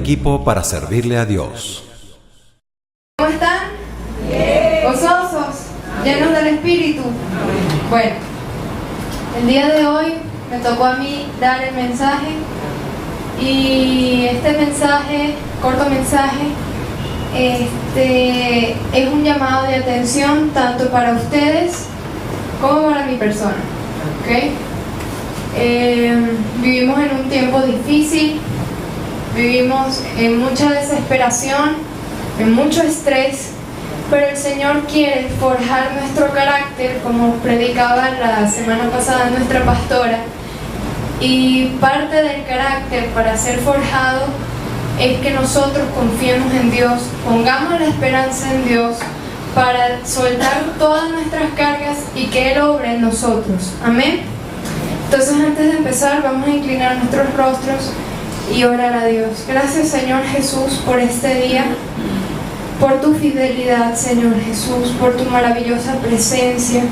equipo para servirle a Dios. ¿Cómo están? Bien. ¿Gozosos? ¿Llenos del Espíritu? Bueno, el día de hoy me tocó a mí dar el mensaje y este mensaje, corto mensaje, es un llamado de atención tanto para ustedes como para mi persona, ¿ok? Vivimos en un tiempo difícil, vivimos en mucha desesperación, en mucho estrés, pero el Señor quiere forjar nuestro carácter, como predicaba la semana pasada nuestra pastora, y parte del carácter para ser forjado es que nosotros confiemos en Dios, pongamos la esperanza en Dios para soltar todas nuestras cargas y que Él obre en nosotros. Amén. Entonces, antes de empezar, vamos a inclinar nuestros rostros y orar a Dios. Gracias, Señor Jesús, por este día, por tu fidelidad, Señor Jesús, por tu maravillosa presencia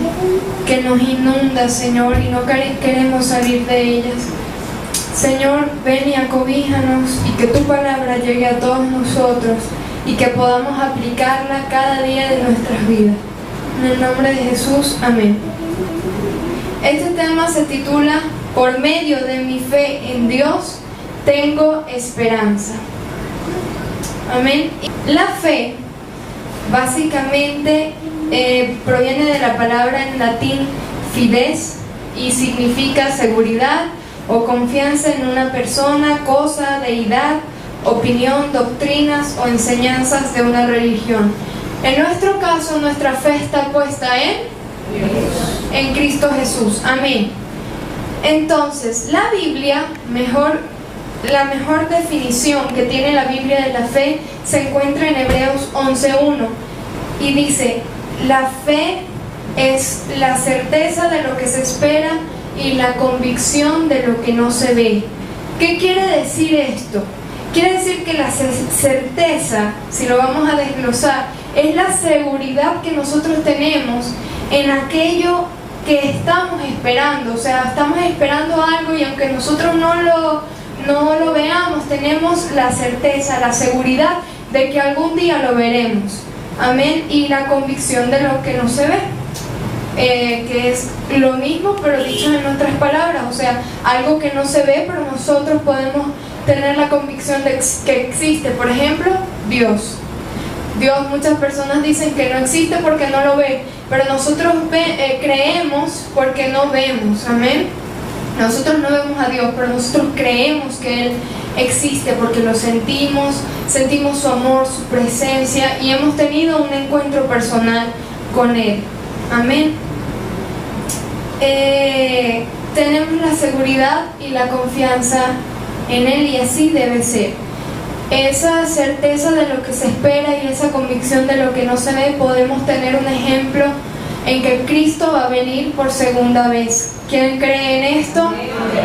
que nos inunda, Señor, y no queremos salir de ellas. Señor, ven y acobíjanos y que tu palabra llegue a todos nosotros y que podamos aplicarla cada día de nuestras vidas. En el nombre de Jesús, amén. Este tema se titula Por medio de mi fe en Dios, tengo esperanza. Amén. La fe básicamente proviene de la palabra en latín fides y significa seguridad o confianza en una persona, cosa, deidad, opinión, doctrinas o enseñanzas de una religión. En nuestro caso, nuestra fe está puesta en Cristo Jesús. Amén. Entonces, la Biblia, la mejor definición que tiene la Biblia de la fe se encuentra en Hebreos 11:1 y dice: la fe es la certeza de lo que se espera y la convicción de lo que no se ve. ¿Qué quiere decir esto? Quiere decir que la certeza, si lo vamos a desglosar, es la seguridad que nosotros tenemos en aquello que estamos esperando. O sea, estamos esperando algo y aunque nosotros no lo veamos, tenemos la certeza, la seguridad de que algún día lo veremos. Amén. Y la convicción de lo que no se ve, que es lo mismo pero dicho en otras palabras. O sea, algo que no se ve pero nosotros podemos tener la convicción de que existe. Por ejemplo, Dios, muchas personas dicen que no existe porque no lo ven, pero nosotros creemos porque no vemos. Amén. Nosotros no vemos a Dios, pero nosotros creemos que Él existe porque lo sentimos su amor, su presencia, y hemos tenido un encuentro personal con Él. Amén. Tenemos la seguridad y la confianza en Él, y así debe ser. Esa certeza de lo que se espera y esa convicción de lo que no se ve, podemos tener un ejemplo en que Cristo va a venir por segunda vez. ¿Quién cree en esto?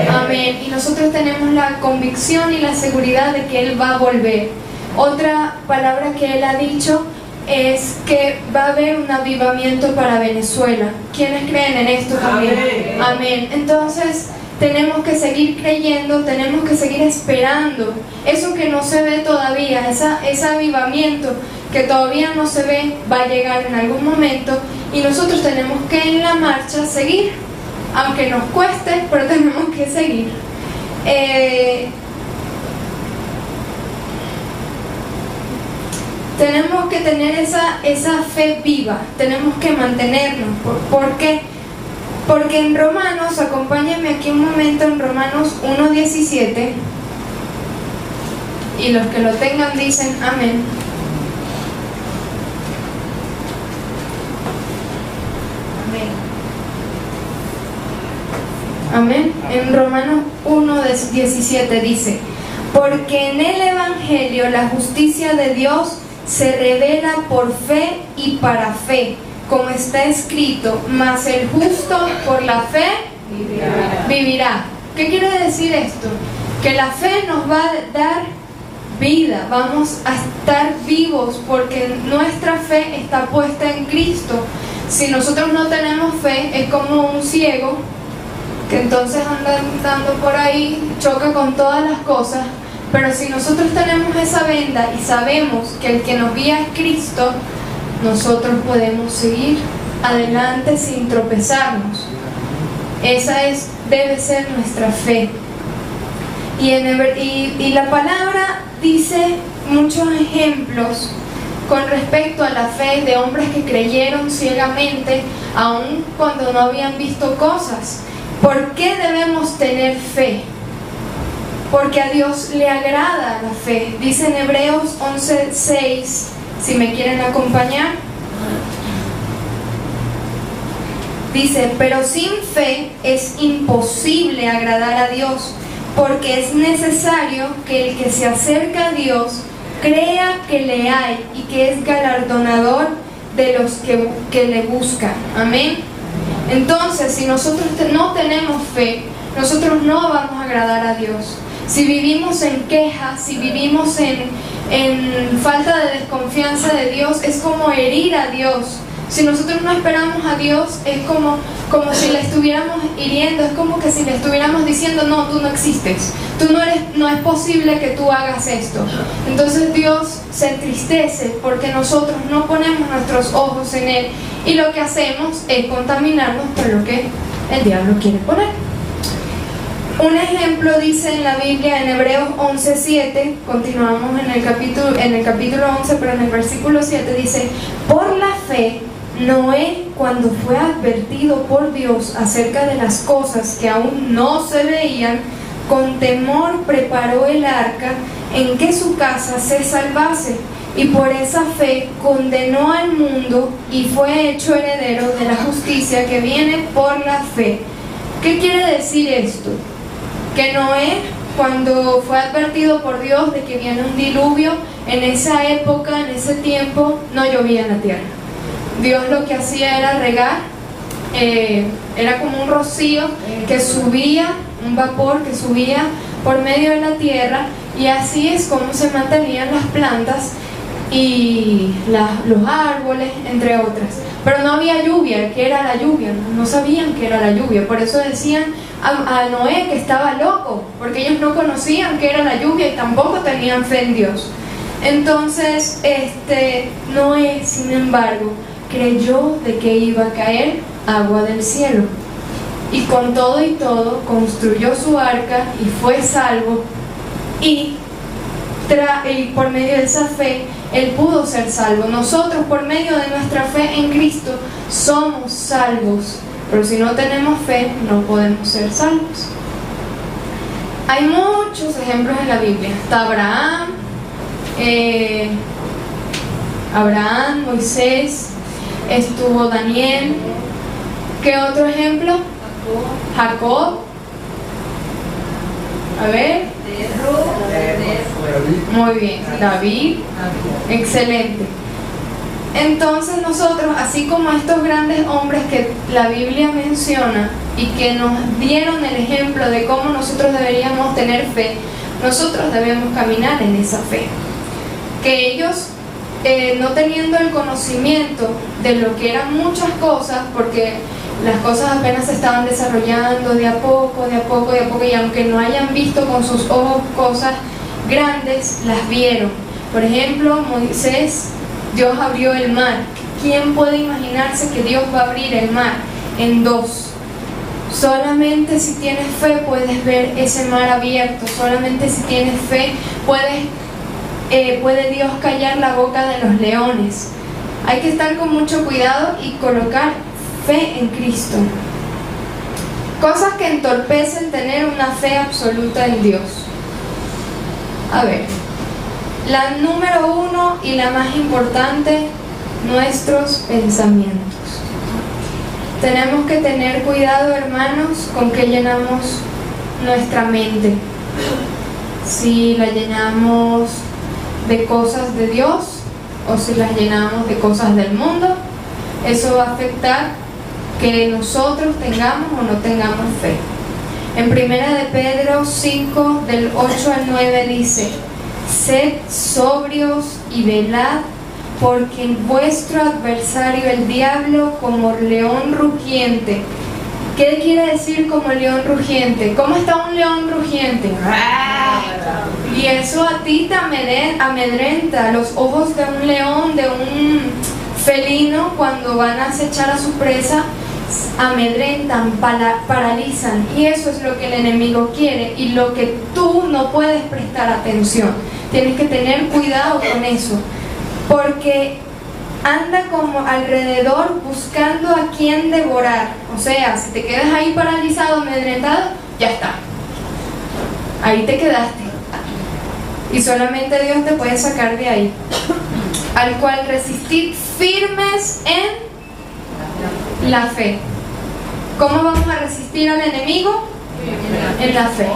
Amén. Y nosotros tenemos la convicción y la seguridad de que Él va a volver. Otra palabra que Él ha dicho es que va a haber un avivamiento para Venezuela. ¿Quiénes creen en esto también? Amén. Entonces, tenemos que seguir creyendo, tenemos que seguir esperando eso que no se ve todavía, ese avivamiento que todavía no se ve, va a llegar en algún momento, y nosotros tenemos que en la marcha seguir, aunque nos cueste, pero tenemos que seguir. Tenemos que tener esa fe viva, tenemos que mantenernos. ¿Por qué? Porque en Romanos, acompáñenme aquí un momento, en Romanos 1:17, y los que lo tengan dicen amén. Amén. En Romanos 1:17 dice: porque en el Evangelio la justicia de Dios se revela por fe y para fe, como está escrito, mas el justo por la fe vivirá. ¿Qué quiere decir esto? Que la fe nos va a dar vida, vamos a estar vivos porque nuestra fe está puesta en Cristo. Si nosotros no tenemos fe, es como un ciego que entonces anda andando por ahí, choca con todas las cosas, Pero si nosotros tenemos esa venda y sabemos que el que nos guía es Cristo, nosotros podemos seguir adelante sin tropezarnos. Esa debe ser nuestra fe. Y la palabra dice muchos ejemplos con respecto a la fe de hombres que creyeron ciegamente, aun cuando no habían visto cosas. ¿Por qué debemos tener fe? Porque a Dios le agrada la fe. Dice en Hebreos 11:6, si me quieren acompañar. Dice, pero sin fe es imposible agradar a Dios, porque es necesario que el que se acerca a Dios crea que le hay y que es galardonador de los que le buscan. Amén. Entonces, si nosotros no tenemos fe, nosotros no vamos a agradar a Dios. Si vivimos en queja, si vivimos en falta de desconfianza de Dios, es como herir a Dios. Si nosotros no esperamos a Dios, es como si le estuviéramos hiriendo, es como que si le estuviéramos diciendo, no, tú no existes, no es posible que tú hagas esto. Entonces Dios se entristece porque nosotros no ponemos nuestros ojos en Él, y lo que hacemos es contaminarnos por lo que el diablo quiere poner. Un ejemplo dice en la Biblia, en Hebreos 11:7, continuamos en el capítulo 11, pero en el versículo 7 dice, por la fe, Noé, cuando fue advertido por Dios acerca de las cosas que aún no se veían, con temor preparó el arca en que su casa se salvase, y por esa fe condenó al mundo y fue hecho heredero de la justicia que viene por la fe. ¿Qué quiere decir esto? Que Noé, cuando fue advertido por Dios de que viene un diluvio, en esa época, en ese tiempo, no llovía en la tierra. Dios lo que hacía era regar, era como un rocío que subía, un vapor que subía por medio de la tierra, y así es como se mantenían las plantas y los árboles, entre otras. Pero no había lluvia. ¿Qué era la lluvia? No sabían qué era la lluvia. Por eso decían a Noé que estaba loco, porque ellos no conocían qué era la lluvia y tampoco tenían fe en Dios. Entonces Noé, sin embargo, creyó de que iba a caer agua del cielo, y con todo y todo construyó su arca y fue salvo, y por medio de esa fe él pudo ser salvo. Nosotros, por medio de nuestra fe en Cristo, somos salvos, pero si no tenemos fe no podemos ser salvos. Hay muchos ejemplos en la Biblia. Está Abraham, Moisés, estuvo Daniel. ¿Qué otro ejemplo? Jacob. A ver. Muy bien, David. Excelente. Entonces nosotros, así como estos grandes hombres que la Biblia menciona y que nos dieron el ejemplo de cómo nosotros deberíamos tener fe, nosotros debemos caminar en esa fe. Que ellos, no teniendo el conocimiento de lo que eran muchas cosas, porque las cosas apenas se estaban desarrollando de a poco, y aunque no hayan visto con sus ojos cosas grandes, las vieron. Por ejemplo, Moisés, Dios abrió el mar. ¿Quién puede imaginarse que Dios va a abrir el mar en dos? Solamente si tienes fe puedes ver ese mar abierto. Solamente si tienes fe puede Dios callar la boca de los leones. Hay que estar con mucho cuidado y colocar fe en Cristo. Cosas que entorpecen tener una fe absoluta en Dios. A ver, la número 1 y la más importante, nuestros pensamientos. Tenemos que tener cuidado, hermanos, con que llenamos nuestra mente. Si la llenamos de cosas de Dios o si las llenamos de cosas del mundo, eso va a afectar que nosotros tengamos o no tengamos fe. En 1 de Pedro 5, del 8 al 9 dice: sed sobrios y velad, porque vuestro adversario el diablo, como león rugiente, ¿Qué quiere decir como león rugiente? ¿Cómo está un león rugiente? Y eso a ti te amedrenta. Los ojos de un león, de un felino, cuando van a acechar a su presa, amedrentan, paralizan. Y eso es lo que el enemigo quiere y lo que tú no puedes prestar atención. Tienes que tener cuidado con eso, porque anda como alrededor buscando a quien devorar. O sea, si te quedas ahí paralizado, amedrentado, ya está. Ahí te quedaste. Y solamente Dios te puede sacar de ahí. Al cual resistid firmes en la fe. ¿Cómo vamos a resistir al enemigo? En la fe.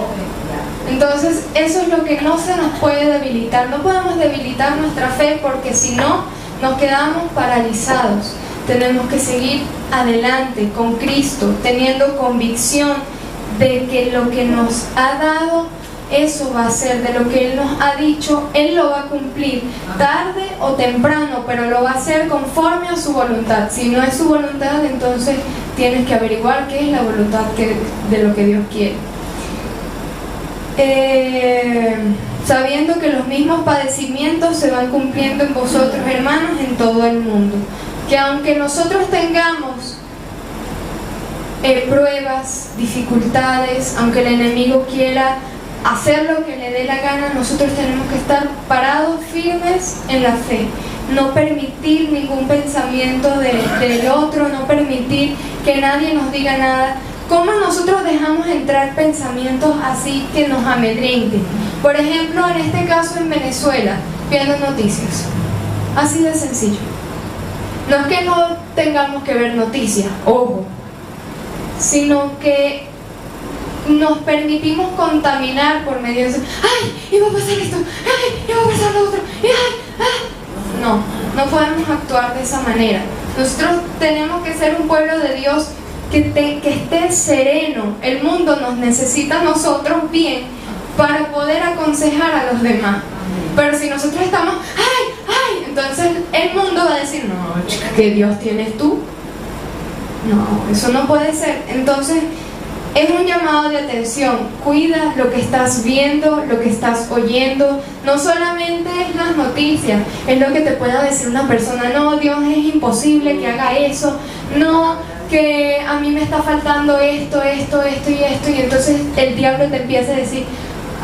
Entonces, eso es lo que no se nos puede debilitar. No podemos debilitar nuestra fe, porque si no, nos quedamos paralizados. Tenemos que seguir adelante con Cristo, teniendo convicción de que lo que nos ha dado, eso va a ser. De lo que Él nos ha dicho, Él lo va a cumplir, tarde o temprano, pero lo va a hacer conforme a su voluntad. Si no es su voluntad, entonces tienes que averiguar qué es la voluntad de lo que Dios quiere. Sabiendo que los mismos padecimientos se van cumpliendo en vosotros, hermanos, en todo el mundo. Que aunque nosotros tengamos pruebas, dificultades, aunque el enemigo quiera hacer lo que le dé la gana, nosotros tenemos que estar parados, firmes en la fe. No permitir ningún pensamiento del otro, no permitir que nadie nos diga nada. ¿Cómo nosotros dejamos entrar pensamientos así que nos amedrenten? Por ejemplo, en este caso en Venezuela, viendo noticias. Así de sencillo. No es que no tengamos que ver noticias, ojo, sino que nos permitimos contaminar por medio de eso. ¡Ay! Iba a pasar esto. ¡Ay! Iba a pasar lo otro. ¡Ay! No podemos actuar de esa manera. Nosotros tenemos que ser un pueblo de Dios que esté sereno. El mundo nos necesita a nosotros bien para poder aconsejar a los demás. Pero si nosotros estamos, ¡ay! Entonces el mundo va a decir, no, chica, ¿qué Dios tienes tú? No, eso no puede ser. Entonces es un llamado de atención. Cuida lo que estás viendo, lo que estás oyendo. No solamente es las noticias, es lo que te pueda decir una persona. No, Dios, es imposible que haga eso. No, que a mí me está faltando esto y entonces el diablo te empieza a decir,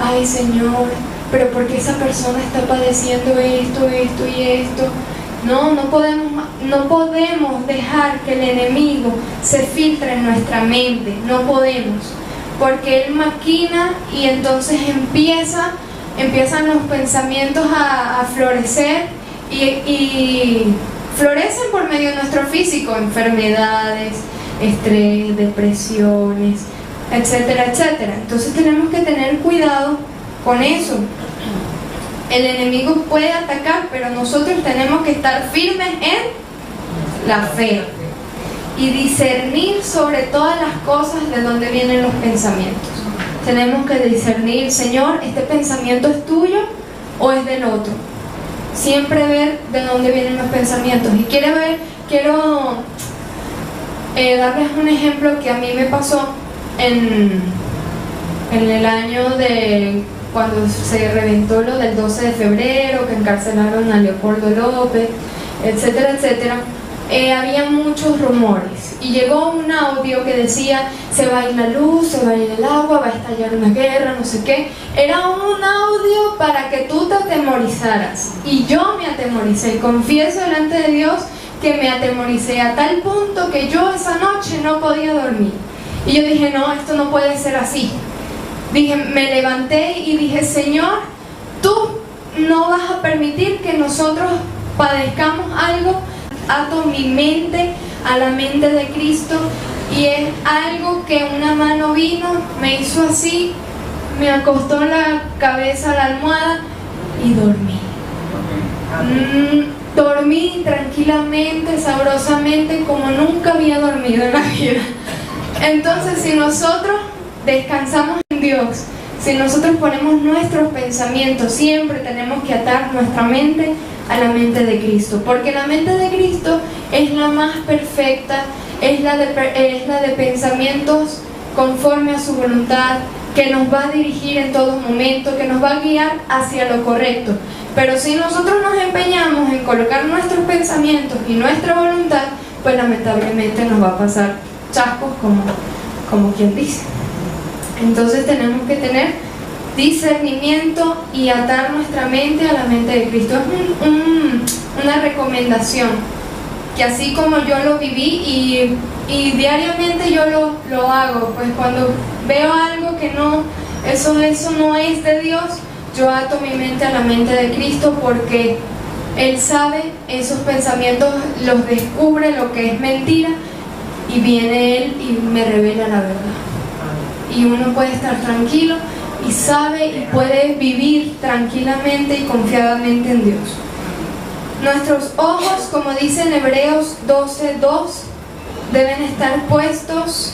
ay Señor, pero ¿por qué esa persona está padeciendo esto y esto? No podemos dejar que el enemigo se filtre en nuestra mente, no podemos, porque él maquina y entonces empiezan los pensamientos a florecer y florecen por medio de nuestro físico, enfermedades, estrés, depresiones, etcétera, etcétera. Entonces tenemos que tener cuidado con eso. El enemigo puede atacar, pero nosotros tenemos que estar firmes en la fe y discernir sobre todas las cosas de dónde vienen los pensamientos. Tenemos que discernir, Señor, ¿este pensamiento es tuyo o es del otro? Siempre ver de dónde vienen los pensamientos. Y quiero darles un ejemplo que a mí me pasó en el año de cuando se reventó lo del 12 de febrero, que encarcelaron a Leopoldo López, etcétera, etcétera. Había muchos rumores y llegó un audio que decía, se va a ir la luz, se va a ir el agua, va a estallar una guerra, no sé qué. Era un audio para que tú te atemorizaras, y yo me atemoricé. Confieso delante de Dios que me atemoricé a tal punto que yo esa noche no podía dormir. Y yo dije, no, esto no puede ser así. Me levanté y dije, Señor, tú no vas a permitir que nosotros padezcamos algo. Ato mi mente a la mente de Cristo, y es algo que una mano vino, me hizo así, me acostó la cabeza a la almohada y dormí. Dormí tranquilamente, sabrosamente, como nunca había dormido en la vida. Entonces, si nosotros descansamos en Dios, si nosotros ponemos nuestros pensamientos, siempre tenemos que atar nuestra mente a la mente de Cristo, porque la mente de Cristo es la más perfecta, es la de pensamientos conforme a su voluntad, que nos va a dirigir en todo momento, que nos va a guiar hacia lo correcto. Pero si nosotros nos empeñamos en colocar nuestros pensamientos y nuestra voluntad, pues lamentablemente nos va a pasar chascos como quien dice. Entonces tenemos que tener discernimiento y atar nuestra mente a la mente de Cristo. Es una recomendación que así como yo lo viví y diariamente yo lo hago, pues cuando veo algo que no, eso no es de Dios, yo ato mi mente a la mente de Cristo, porque Él sabe esos pensamientos, los descubre, lo que es mentira, y viene Él y me revela la verdad. Y uno puede estar tranquilo y sabe y puede vivir tranquilamente y confiadamente en Dios. Nuestros ojos, como dice en Hebreos 12:2, deben estar puestos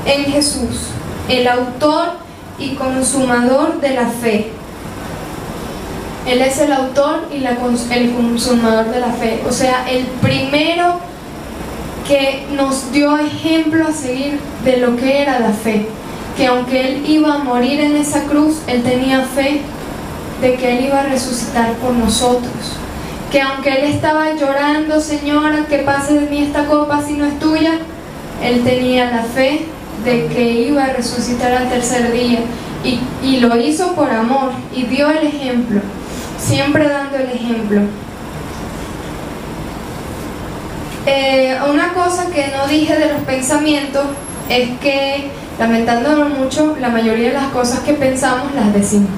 en Jesús, el autor y consumador de la fe. Él es el autor y el consumador de la fe, o sea, el primero que nos dio ejemplo a seguir de lo que era la fe, que aunque Él iba a morir en esa cruz, Él tenía fe de que Él iba a resucitar por nosotros, que aunque Él estaba llorando, Señor, que pase de mí esta copa si no es tuya, Él tenía la fe de que iba a resucitar al tercer día, y lo hizo por amor, y dio el ejemplo, siempre dando el ejemplo. Una cosa que no dije de los pensamientos es que, lamentándolo mucho, la mayoría de las cosas que pensamos las decimos,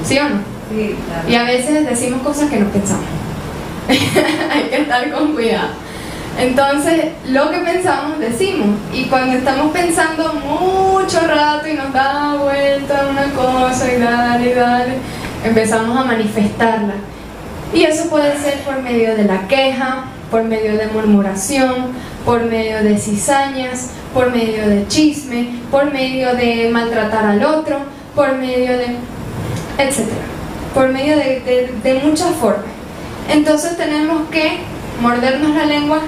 ¿sí o no? Sí, claro. Y a veces decimos cosas que no pensamos. Hay que estar con cuidado. Entonces, lo que pensamos, decimos. Y cuando estamos pensando mucho rato y nos da vuelta una cosa y dale, empezamos a manifestarla. Y eso puede ser por medio de la queja, por medio de murmuración, por medio de cizañas, por medio de chisme, por medio de maltratar al otro, por medio de... etcétera. Por medio de muchas formas. Entonces tenemos que mordernos la lengua,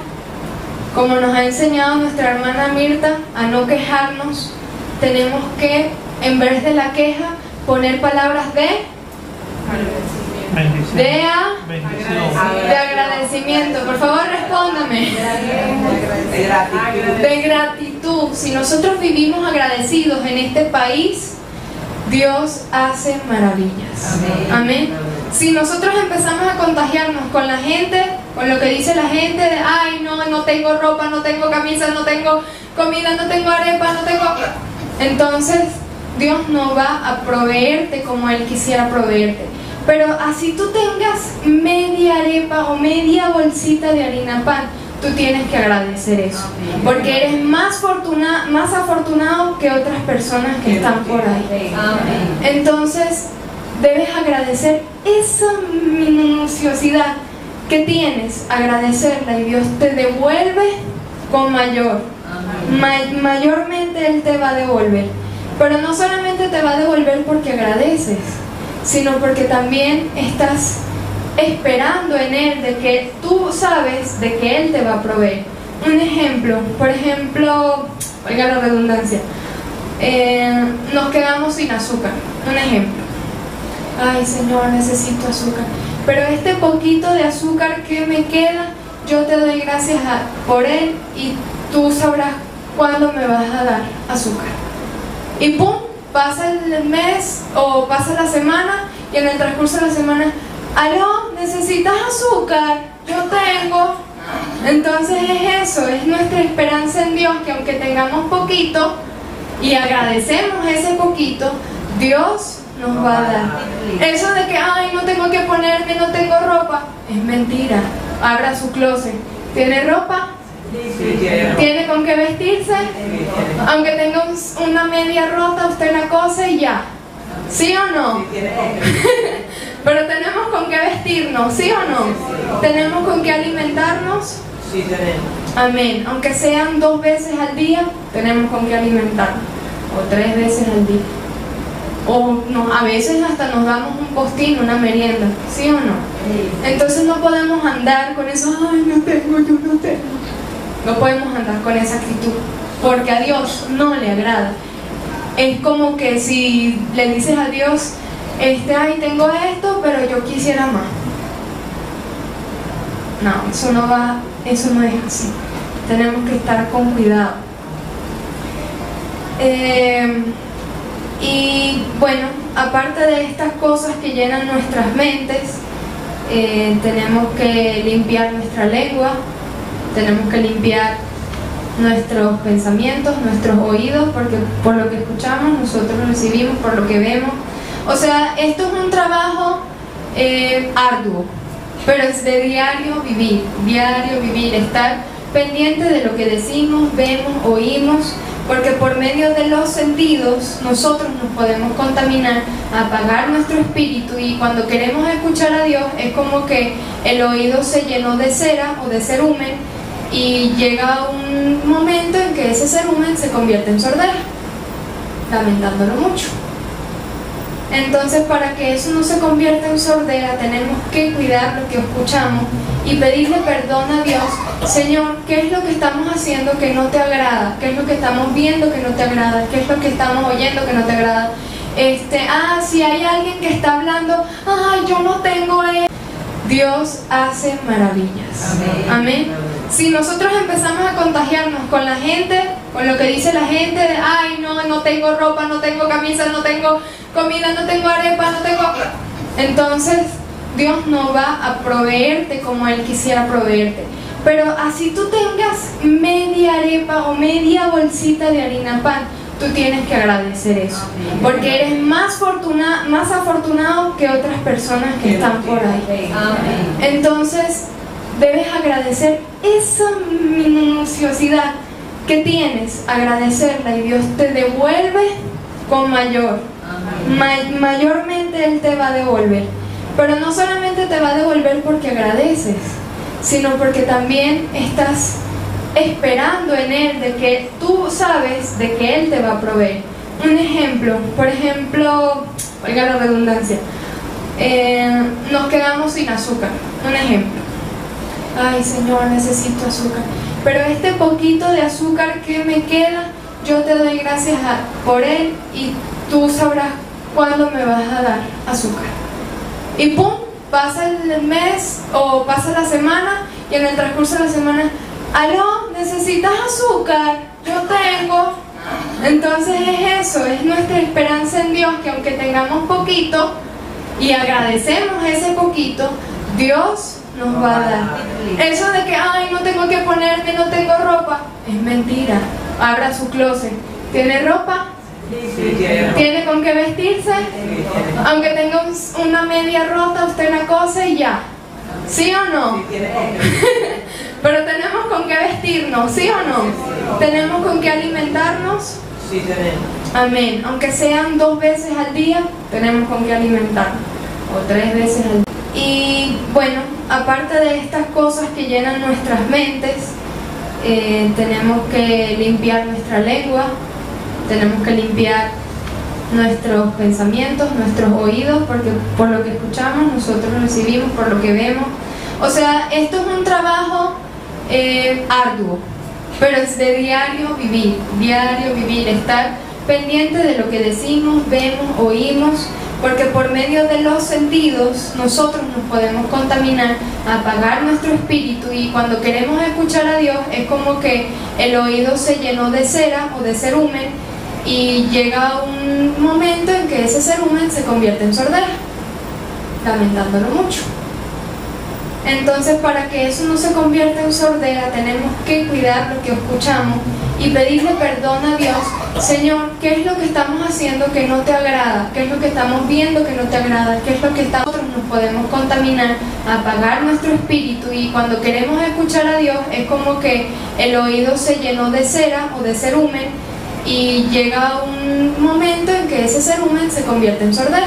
como nos ha enseñado nuestra hermana Mirta, a no quejarnos. Tenemos que, en vez de la queja, poner palabras de agradecimiento. Por favor, respóndame. De gratitud. Si nosotros vivimos agradecidos en este país, Dios hace maravillas. Amén. Si nosotros empezamos a contagiarnos con la gente, con lo que dice la gente de ay, no tengo ropa, no tengo camisa, no tengo comida, no tengo arepa, no tengo... Entonces Dios no va a proveerte como Él quisiera proveerte. Pero así tú tengas media arepa o media bolsita de harina pan, tú tienes que agradecer eso, porque eres más afortunado que otras personas que están por ahí. Entonces debes agradecer esa minuciosidad que tienes, agradecerla, y Dios te devuelve con mayormente Él te va a devolver. Pero no solamente te va a devolver porque agradeces, sino porque también estás esperando en Él, de que tú sabes de que Él te va a proveer. Un ejemplo, por ejemplo, oiga la redundancia, nos quedamos sin azúcar. Un ejemplo, ay Señor, necesito azúcar, pero este poquito de azúcar que me queda, yo te doy gracias por él, y tú sabrás cuándo me vas a dar azúcar. Y pum, pasa el mes o pasa la semana, y en el transcurso de la semana, aló, ¿necesitas azúcar? Yo tengo. Entonces es eso, es nuestra esperanza en Dios, que aunque tengamos poquito y agradecemos ese poquito, Dios nos va a dar. Eso de que, ay, no tengo que ponerme, no tengo ropa, es mentira. Abra su closet. ¿Tiene ropa? ¿Tiene con qué vestirse? Aunque tenga una media rota, usted la cose y ya. ¿Sí o no? Pero tenemos con qué vestirnos, ¿sí o no? ¿Tenemos con qué alimentarnos? Sí, tenemos. Amén. Aunque sean 2 veces al día, tenemos con qué alimentarnos. O 3 veces al día. O no, a veces hasta nos damos un postín, una merienda, ¿sí o no? Entonces no podemos andar con eso, ay, no tengo, yo no tengo. No podemos andar con esa actitud, porque a Dios no le agrada. Es como que si le dices a Dios, ay, tengo esto, pero yo quisiera más. No, eso no es así. Tenemos que estar con cuidado. Y bueno, aparte de estas cosas que llenan nuestras mentes, tenemos que limpiar nuestra lengua, tenemos que limpiar nuestros pensamientos, nuestros oídos, porque por lo que escuchamos nosotros recibimos, por lo que vemos. O sea, esto es un trabajo arduo, pero es de diario vivir, estar pendiente de lo que decimos, vemos, oímos, porque por medio de los sentidos nosotros nos podemos contaminar, apagar nuestro espíritu, y cuando queremos escuchar a Dios es como que el oído se llenó de cera o de cerumen, y llega un momento en que ese cerumen se convierte en sordera, lamentándolo mucho. Entonces, para que eso no se convierta en sordera, tenemos que cuidar lo que escuchamos y pedirle perdón a Dios. Señor, ¿qué es lo que estamos haciendo que no te agrada? ¿Qué es lo que estamos viendo que no te agrada? ¿Qué es lo que estamos oyendo que no te agrada? Si hay alguien que está hablando, ay, yo no tengo eso. Dios hace maravillas. Amén. Si nosotros empezamos a contagiarnos con la gente, con lo que dice la gente, de ay, no tengo ropa, no tengo camisa, no tengo comida, no tengo arepa, no tengo... Entonces, Dios no va a proveerte como Él quisiera proveerte. Pero así tú tengas media arepa o media bolsita de harina pan, tú tienes que agradecer eso, porque eres más afortunado que otras personas que están por ahí. Entonces, debes agradecer esa minuciosidad que tienes, agradecerla, y Dios te devuelve con mayormente Él te va a devolver. Pero no solamente te va a devolver porque agradeces, sino porque también estás esperando en Él, de que tú sabes de que Él te va a proveer. Un ejemplo, por ejemplo, oiga la redundancia, nos quedamos sin azúcar. Un ejemplo, ay Señor, necesito azúcar, pero este poquito de azúcar que me queda, yo te doy gracias por él, y tú sabrás cuándo me vas a dar azúcar. Y pum, pasa el mes o pasa la semana, y en el transcurso de la semana, aló, ¿necesitas azúcar? Yo tengo. Entonces es eso, es nuestra esperanza en Dios, que aunque tengamos poquito y agradecemos ese poquito, Dios nos va a dar. Eso de que, ay, no tengo que ponerme, no tengo ropa, es mentira. Abra su closet. ¿Tiene ropa? ¿Tiene con qué vestirse? Aunque tenga una media rota, usted la cose y ya. ¿Sí o no? Pero tenemos con qué vestirnos, ¿sí o no? ¿Tenemos con qué alimentarnos? Sí, tenemos. Amén. Aunque sean 2 veces al día, tenemos con qué alimentarnos. O 3 veces al día. Y bueno, aparte de estas cosas que llenan nuestras mentes, tenemos que limpiar nuestra lengua, tenemos que limpiar nuestros pensamientos, nuestros oídos, porque por lo que escuchamos nosotros recibimos, por lo que vemos. O sea, esto es un trabajo arduo, pero es de diario vivir, estar pendiente de lo que decimos, vemos, oímos, porque por medio de los sentidos nosotros nos podemos contaminar, apagar nuestro espíritu, y cuando queremos escuchar a Dios es como que el oído se llenó de cera o de cerumen, y llega un momento en que ese cerumen se convierte en sordera, lamentándolo mucho. Entonces, para que eso no se convierta en sordera, tenemos que cuidar lo que escuchamos y pedirle perdón a Dios. Señor, ¿qué es lo que estamos haciendo que no te agrada? ¿Qué es lo que estamos viendo que no te agrada? ¿Qué es lo que nosotros nos podemos contaminar, apagar nuestro espíritu? Y cuando queremos escuchar a Dios es como que el oído se llenó de cera o de cerumen, y llega un momento en que ese cerumen se convierte en sordera,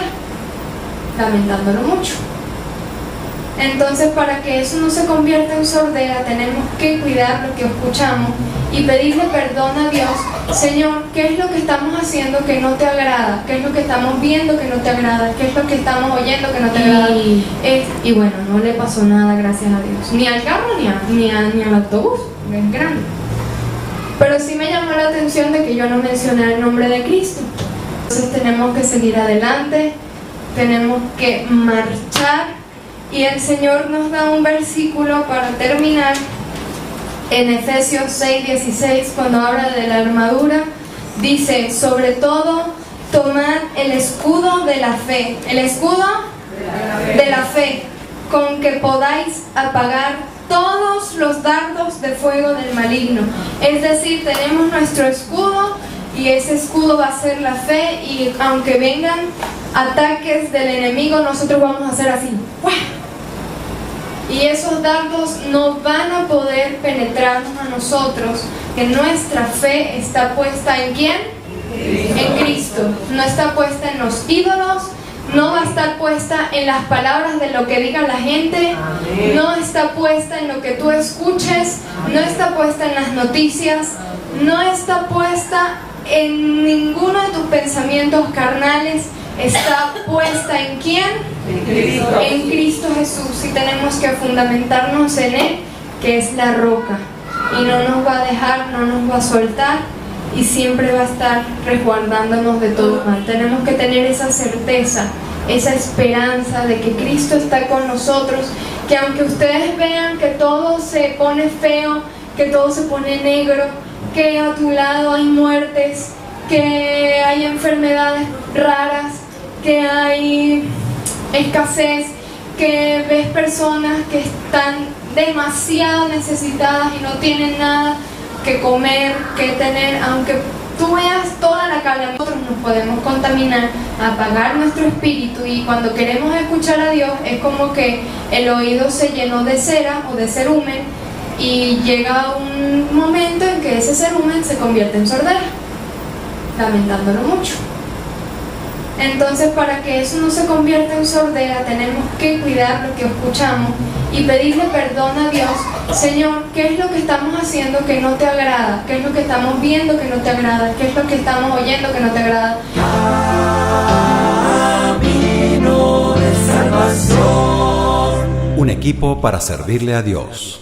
lamentándolo mucho. Entonces, para que eso no se convierta en sordera, tenemos que cuidar lo que escuchamos y pedirle perdón a Dios. Señor, ¿qué es lo que estamos haciendo que no te agrada? ¿Qué es lo que estamos viendo que no te agrada? ¿Qué es lo que estamos oyendo que no te agrada? Y bueno, no le pasó nada, gracias a Dios. Ni al carro, ni al autobús. es grande. Pero sí me llamó la atención de que yo no mencioné el nombre de Cristo. Entonces tenemos que seguir adelante, tenemos que marchar, y el Señor nos da un versículo para terminar en Efesios 6:16, cuando habla de la armadura. Dice: sobre todo, tomad el escudo de la fe. El escudo de la fe, con que podáis apagar todos los dardos de fuego del maligno. Es decir, tenemos nuestro escudo, y ese escudo va a ser la fe, y aunque vengan ataques del enemigo, nosotros vamos a hacer así. ¡Uah! Y esos dardos no van a poder penetrarnos a nosotros, que nuestra fe está puesta ¿en quién? En Cristo. No está puesta en los ídolos, no va a estar puesta en las palabras de lo que diga la gente, no está puesta en lo que tú escuches, no está puesta en las noticias, no está puesta en ninguno de tus pensamientos carnales. Está puesta ¿en quién? En Cristo Jesús, y tenemos que fundamentarnos en Él, que es la roca, y no nos va a dejar, no nos va a soltar, y siempre va a estar resguardándonos de todo mal. Tenemos que tener esa certeza, esa esperanza de que Cristo está con nosotros, que aunque ustedes vean que todo se pone feo, que todo se pone negro, que a tu lado hay muertes, que hay enfermedades raras, que hay escasez, que ves personas que están demasiado necesitadas y no tienen nada que comer, que tener, aunque tú veas toda la carga, nosotros nos podemos contaminar, apagar nuestro espíritu, y cuando queremos escuchar a Dios es como que el oído se llenó de cera o de cerumen, y llega un momento en que ese cerumen se convierte en sordera, lamentándolo mucho. Entonces, para que eso no se convierta en sordera, tenemos que cuidar lo que escuchamos y pedirle perdón a Dios. Señor, ¿qué es lo que estamos haciendo que no te agrada? ¿Qué es lo que estamos viendo que no te agrada? ¿Qué es lo que estamos oyendo que no te agrada? Un equipo para servirle a Dios.